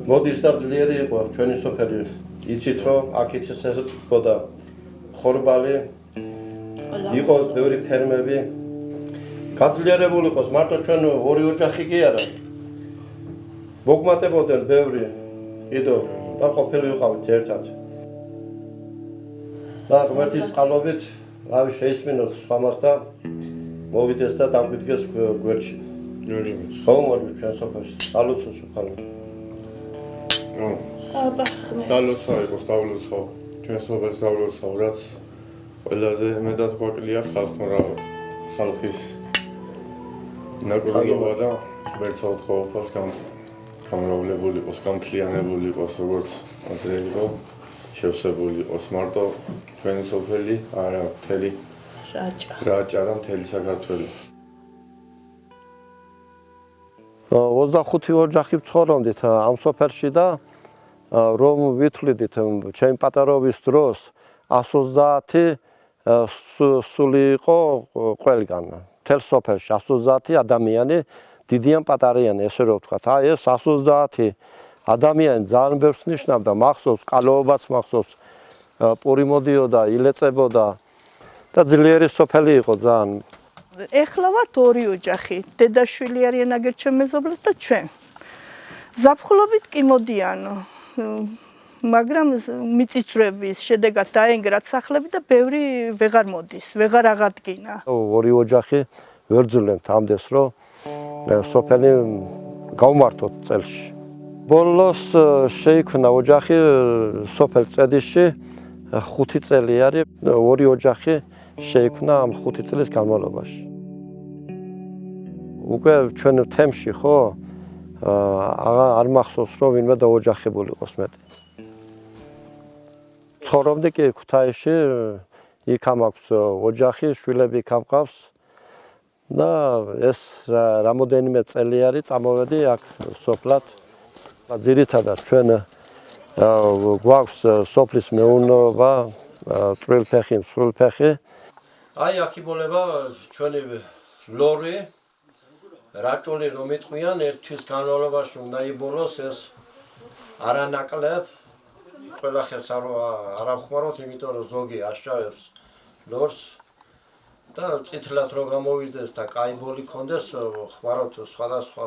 მოდის და ძლიერი იყო ჩვენი სოფელი. იცით რომ აქ იცისებოდა ხორბალი, იყო ბევრი ფერმები. გაძლიერებული იყოს მარტო ჩვენ ორი ოჯახი კი არა. მოგმატებოდნენ ბევრი კიდევ და ყოფილი ვიყავით ერთად. და ღმერთის წყალობით რავი შეისმინოს სხვამას და მოვიდეს და დაგვიდგეს გვერდში. გაუმარჯოს ჩვენ სოფელს, დალოცოს უფალო. დალოცა იყოს, დავლოცო, ჩვენ სოფელს დავლოცო, რაც ყველაზე მეტად გვაკლია ხალხის ნაკურნობა და ღმერთს ხოვებას გამრავლებული იყოს, გამთლიანებული იყოს, როგორც ადრე იყო, შევსებული იყოს მარტო ჩვენი სოფელი, არა მთელი რაჭა და მთელი საქართველო. 25 ოჯახი ვცხოვრობდით ამ სოფელში და რომ ვითვლიდით ჩემი პატარობის დროს 130 სული იყო ყველგან. მთელ სოფელში 130 ადამიანი დიდიან პატარიანი, ესე რომ ვთქვათ. აი ეს 130 ადამიანი ძალიან ბევრს ნიშნავდა, მახსოვს, კალოობაც მახსოვს, პური მოდიოდა, ილეწებოდა და ძლიერი სოფელი იყო ძალიან. ეხლა ვართ ორი ოჯახი, დედაშვილი არიან აგერჩემ მეზობლად და ჩვენ. ზაფხულობით კი მოდიანო, მაგრამ მიწისძვრების შედეგად დაენგრათ სახლები და ბევრი ვეღარ მოდის, ვეღარ აღადგინა. ორი ოჯახი ვერ ძლებთ ამდენს, რომ სოფელი გავმართოთ წელში. ბოლოს შეიქმნა ოჯახი სოფელ წედიშში 5 წელი არის, ორი ოჯახი შეიქმნა ამ 5 წლის განმავლობაში. უკვე ჩვენ თემში ხო არ მახსოვს რომ ვინმე დაოჯახებული იყოს მეტი. ცხოვრობდი კი ქუთაისში, იქ ამაქვს ოჯახი, შვილები იქ ამყავს და ეს რამოდენიმე წელი არის წამოვედი აქ სოფლად. ძირითადად ჩვენ გვაქვს სოფლის მეურნეობა, წვრილფეხი, მსხვილფეხი. აი აქ იბოლება ჩვენი ლორი, რაჭული რომ იტყვიან ერთვის განმავლობაში უნდა იბოლოს ეს არანაკლებ ყველა ხეს არ ახმაროთ, იმიტომ რომ ზოგი ასჭავებს ლორს და წითლად რო გამოვიდეს და კაი ბოლი კონდეს, ხმარობთ სხვადასხვა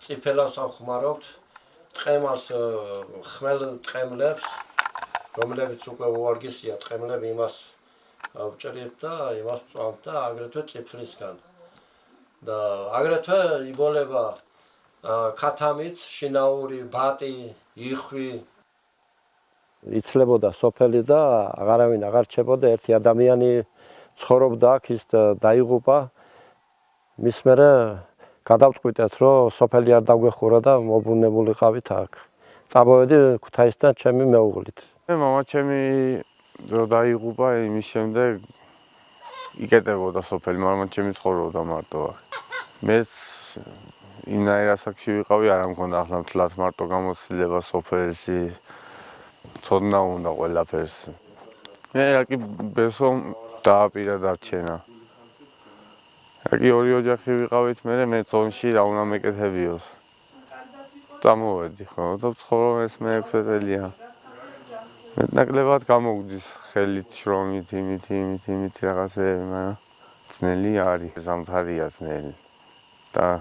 წიფელას ახმარობთ, ტყემალს ხმელ ტყემლებს, რომლებიც უკვე უვარგისია ტყემლები იმას ვჭრით და იმას ვწვავთ და აგრეთვე წიფლისგან. და აგრეთვე იბოლება ქათამიც, შინაური, ბატი, იხვი. იცლებოდა სოფელი და აღარავინ აღარ რჩებოდა, ერთი ადამიანი ცხოვრობდა აქ, ის დაიღუპა. მის მერე გადავწყვიტეთ, რომ სოფელი არ დაგვეხურა და მოbrunებულიყავით აქ. წამოვედი ქუთაისთან ჩემი მეუღლით. მამა ჩემი რო დაიღუპა, იმის შემდეგ იკეტებოდა სოფელი, მაგრამ ჩემი ცხოვრობდა მარტო აქ. მეც იმნაირ ასაკში ვიყავი, არ მქონდა ახლა მთლად მარტო გამოცდილება სოფელში, ცოდნა უნდა ყველაფერს. მე რაკი ბესომ დააპირა დარჩენა. რაკი ორი ოჯახი ვიყავით, მე წონში რა უნდა მეკეთებიოს. წამოვედი ხო და ვცხოვრობ ეს მე-6 წელია. მეტნაკლებად გამოგვდის ხელით, შრომით, იმით რაღაცეები, მაგრამ ძნელი არის, ზამთარია ძნელი. და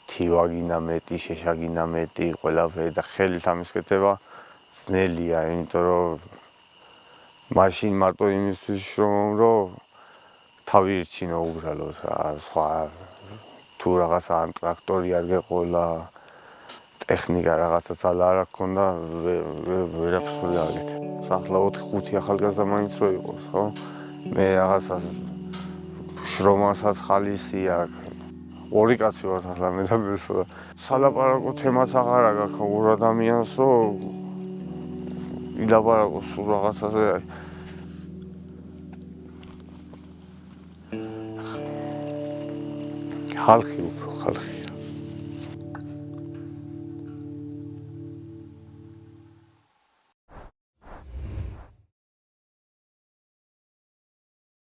თივა გინდა მეტი, შეშა გინდა მეტი, ყველაფერი და ხელით ამის კეთება ძნელია, იმიტომ რომ მაშინ მარტო იმისთვის შრომობ, რომ თავი ირჩინო უბრალოდ რა, სხვა თუ რაღაცა ან ტრაქტორი არ გეყოლა, ტექნიკა რაღაცა ძალა არ გქონდა, ვერაფერს ვერ გავაკეთე. ახლა 4-5 ახალგაზრდა მაინც რო იყოს, ხო? მე რაღაცას შრომასაც ხალისი აქვს. ორი კაცი ვართ ახლა მე და მესო. სალაპარაკო თემაც აღარ აქვს ორ ადამიანს, რომ ილაპარაკოს სულ რაღაცაზე. ხალხი უფრო ხალხი.